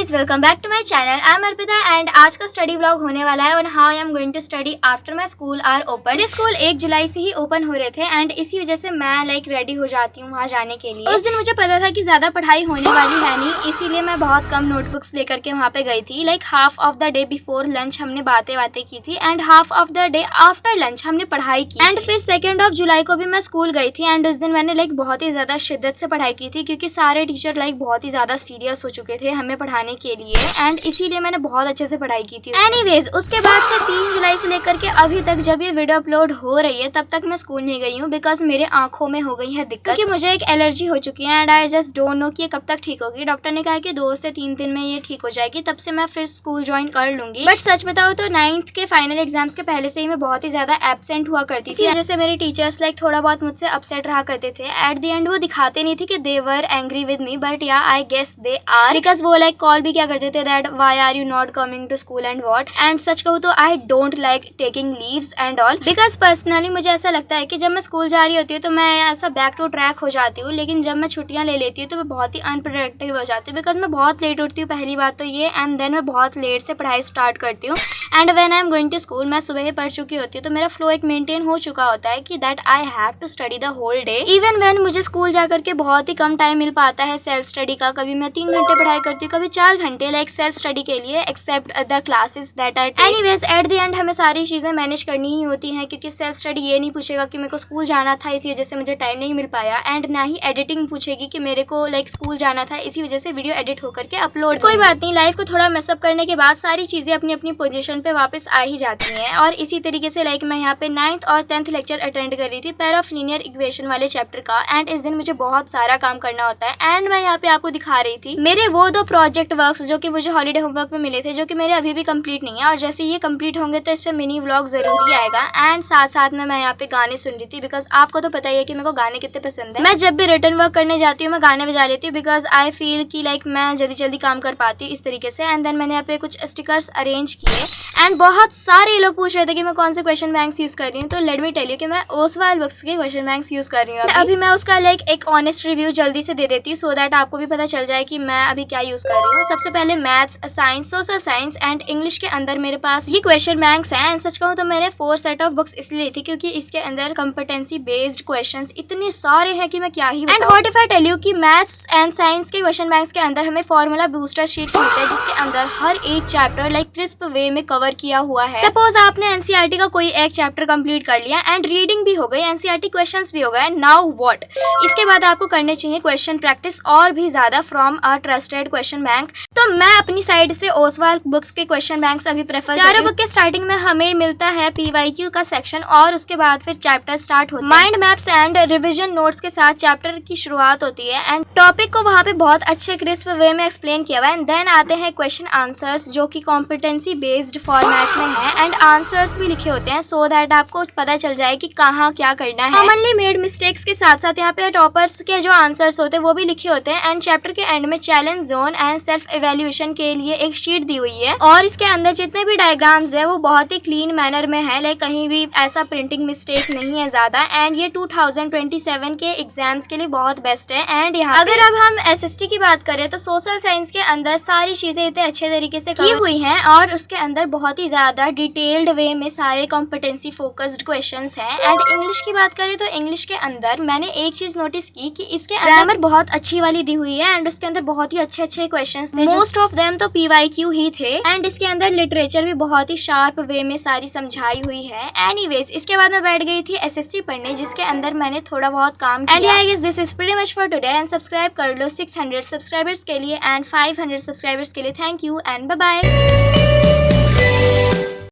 Guys, welcome back to my channel. I am Arpita and आज का study vlog होने वाला है और how I am going to study after my school are open. मेरे school 1 जुलाई से ही ओपन हो रहे थे एंड इसी वजह से मैं रेडी हो जाती हूँ वहाँ जाने के लिए। उस दिन मुझे पता था कि ज्यादा पढ़ाई होने वाली है नहीं, इसीलिए मैं बहुत कम नोटबुक्स लेकर के वहाँ पे गई थी। Half of the day before lunch हमने बातें की थी and half of the day after lunch हमने पढ़ाई की। एंड फिर 2 जुलाई को भी मैं स्कूल गई थी एंड उस दिन मैंने बहुत ही ज्यादा शिद्दत से पढ़ाई की थी क्योंकि सारे टीचर बहुत ही ज्यादा सीरियस हो चुके थे हमें पढ़ाने के लिए एंड इसीलिए मैंने बहुत अच्छे से पढ़ाई की थी। एनीवेज, उसके बाद से 3 जुलाई से लेकर के अभी तक जब ये वीडियो अपलोड हो रही है तब तक मैं स्कूल नहीं गई हूँ बिकॉज मेरे आंखों में हो गई है दिक्कत कि मुझे एक एलर्जी हो चुकी है and I just don't know कि ये कब तक ठीक होगी। डॉक्टर ने कहा कि 2 से 3 दिन में ये ठीक हो जाएगी, तब से मैं फिर स्कूल ज्वाइन कर लूंगी। बट सच बताओ तो 9th के फाइनल एग्जाम्स के पहले से ही मैं बहुत ही ज्यादा एब्सेंट हुआ करती थी, जैसे मेरे टीचर्स थोड़ा बहुत मुझसे अपसेट रहा करते थे। एट द एंड वो दिखाते नहीं थे कि they were angry with me, but yeah I guess they are, because वो कॉल भी क्या करते थे that why are you not coming to school and what. And सच कहूँ तो I don't like taking leaves and all because personally मुझे ऐसा लगता है कि जब मैं स्कूल जा रही होती हूँ तो मैं ऐसा बैक टू ट्रैक हो जाती हूँ, लेकिन जब मैं छुट्टियां ले लेती हूँ तो मैं बहुत ही अनप्रोडक्टिव हो जाती हूँ बिकॉज मैं बहुत लेट उठती हूँ, पहली बात तो ये, एंड देन मैं बहुत लेट से पढ़ाई स्टार्ट करती हूँ। And when I am going to school मैं सुबह ही पढ़ चुकी होती हूँ तो मेरा फ्लो एक मेंटेन हो चुका होता है कि that I have to study the whole day. Even when मुझे स्कूल जाकर के बहुत ही कम टाइम मिल पाता है सेल्फ स्टडी का, कभी मैं 3 घंटे पढ़ाई करती हूँ, कभी 4 घंटे सेल्फ स्टडी के लिए, except the classes that I take. Anyways, at the end हमें सारी चीजें मैनेज करनी ही होती हैं क्योंकि सेल्फ स्टडी ये नहीं पूछेगा कि मेरे को स्कूल जाना था इसी वजह से मुझे टाइम नहीं मिल पाया, एंड ना ही एडिटिंग पूछेगी कि मेरे को स्कूल जाना था इसी वजह से वीडियो एडिट होकर के अपलोड। कोई बात नहीं, लाइफ को थोड़ा मेसअप करने के बाद सारी चीजें अपनी अपनी पोजीशन पे वापस आ ही जाती हैं। और इसी तरीके से मैं यहाँ पे 9th और 10th लेक्चर अटेंड कर रही थी पेयर ऑफ लीनियर इक्वेशन वाले चैप्टर का, एंड इस दिन मुझे बहुत सारा काम करना होता है। एंड मैं यहाँ पे आपको दिखा रही थी मेरे वो 2 प्रोजेक्ट वर्क्स जो कि मुझे हॉलीडे होमवर्क में मिले थे, जो कि मेरे अभी भी कंप्लीट नहीं है, और जैसे ये कंप्लीट होंगे तो इस पे मिनी व्लॉग जरूरी आएगा। एंड साथ साथ में मैं यहाँ पे गाने सुन रही थी बिकॉज आपको तो पता ही है कि मेरे को गाने कितने पसंद है। मैं जब भी रिटर्न वर्क करने जाती हूँ मैं गाने बजा लेती हूँ बिकॉज आई फील कि मैं जल्दी जल्दी काम कर पाती हूँ इस तरीके से। एंड देन मैंने यहाँ पे कुछ स्टिकर्स अरेंज किए एंड बहुत सारे लोग पूछ रहे थे कि मैं कौन से क्वेश्चन बैंक्स यूज कर रही हूँ, तो लेट मी टेल यू कि मैं ओसवाल बुक्स के क्वेश्चन बैंक्स यूज कर रही हूँ। अभी मैं उसका एक ऑनेस्ट रिव्यू जल्दी से दे देती हूँ सो दैट आपको भी पता चल जाए कि मैं अभी क्या यूज कर रही हूँ। सबसे पहले maths, science, social science and English के अंदर मेरे पास ये क्वेश्चन बैंक्स हैं। एंड सच कहूँ तो मैंने 4 सेट ऑफ बुक्स इसलिए ली थी क्योंकि इसके अंदर कॉम्पिटेंसी बेस्ड क्वेश्चंस इतने सारे हैं कि मैं क्या ही। And what if I tell you कि मैथ्स एंड साइंस के क्वेश्चन बैंक्स के अंदर हमें फॉर्मूला बूस्टर शीट्स मिलते हैं जिसके अंदर हर एक चैप्टर क्रिस्प वे में कवर किया हुआ है। सपोज आपने एनसीईआरटी का कोई एक चैप्टर कंप्लीट कर लिया एंड रीडिंग भी हो गई, एनसीईआरटी क्वेश्चंस भी हो गए, नाउ व्हाट, इसके बाद आपको करने चाहिए क्वेश्चन प्रैक्टिस और भी ज्यादा from a trusted question bank. तो मैं अपनी साइड से ओसवाल बुक्स के क्वेश्चन बैंक्स अभी प्रेफर कर रही हूं। बुक के स्टार्टिंग में हमें मिलता है पीवाईक्यू का सेक्शन और उसके बाद फिर चैप्टर स्टार्ट होता है। Mind maps and revision notes के साथ चैप्टर की शुरुआत होती है एंड टॉपिक को वहाँ पे बहुत अच्छे क्रिस्प वे में एक्सप्लेन किया हुआ है। एंड देन आते हैं क्वेश्चन आंसर्स जो कि कॉम्पिटेंसी बेस्ड फॉर्मेट में है एंड आंसर्स भी लिखे होते हैं सो दैट आपको पता चल जाए कि कहाँ क्या करना है। कॉमनली मेड मिस्टेक्स के साथ साथ यहाँ पे टॉपर्स के जो आंसर्स होते हैं वो भी लिखे होते हैं। एंड चैप्टर के एंड में challenge zone and self evaluation के लिए एक शीट दी हुई है और इसके अंदर जितने भी डायग्राम्स है वो बहुत ही क्लीन मैनर में है, कहीं भी ऐसा प्रिंटिंग मिस्टेक नहीं है ज्यादा। एंड ये 2027 के एग्जाम्स के लिए बहुत बेस्ट है। एंड यहाँ अगर अब हम एसएसटी की बात करें तो सोशल साइंस के अंदर सारी चीजें इतने अच्छे तरीके से की हुई हैं और उसके अंदर बहुत ही ज्यादा डिटेल्ड वे में सारे कॉम्पिटेंसी फोकस्ड क्वेश्चंस हैं। एंड इंग्लिश की बात करें तो इंग्लिश के अंदर मैंने एक चीज नोटिस की कि इसके ग्रामर बहुत अच्छी वाली दी हुई है एंड उसके अंदर बहुत ही अच्छे अच्छे क्वेश्चंस थे, मोस्ट ऑफ देम तो पीवाईक्यू ही थे। एंड इसके अंदर लिटरेचर भी बहुत ही शार्प वे में सारी समझाई हुई है। एनीवेज, इसके बाद मैं बैठ गई थी एसएसटी पढ़ने जिसके अंदर मैंने थोड़ा बहुत काम किया। And I guess this is pretty much for today and subscribe कर लो 600 सब्सक्राइबर्स के लिए एंड 500 सब्सक्राइबर्स के लिए। Thank you and bye bye.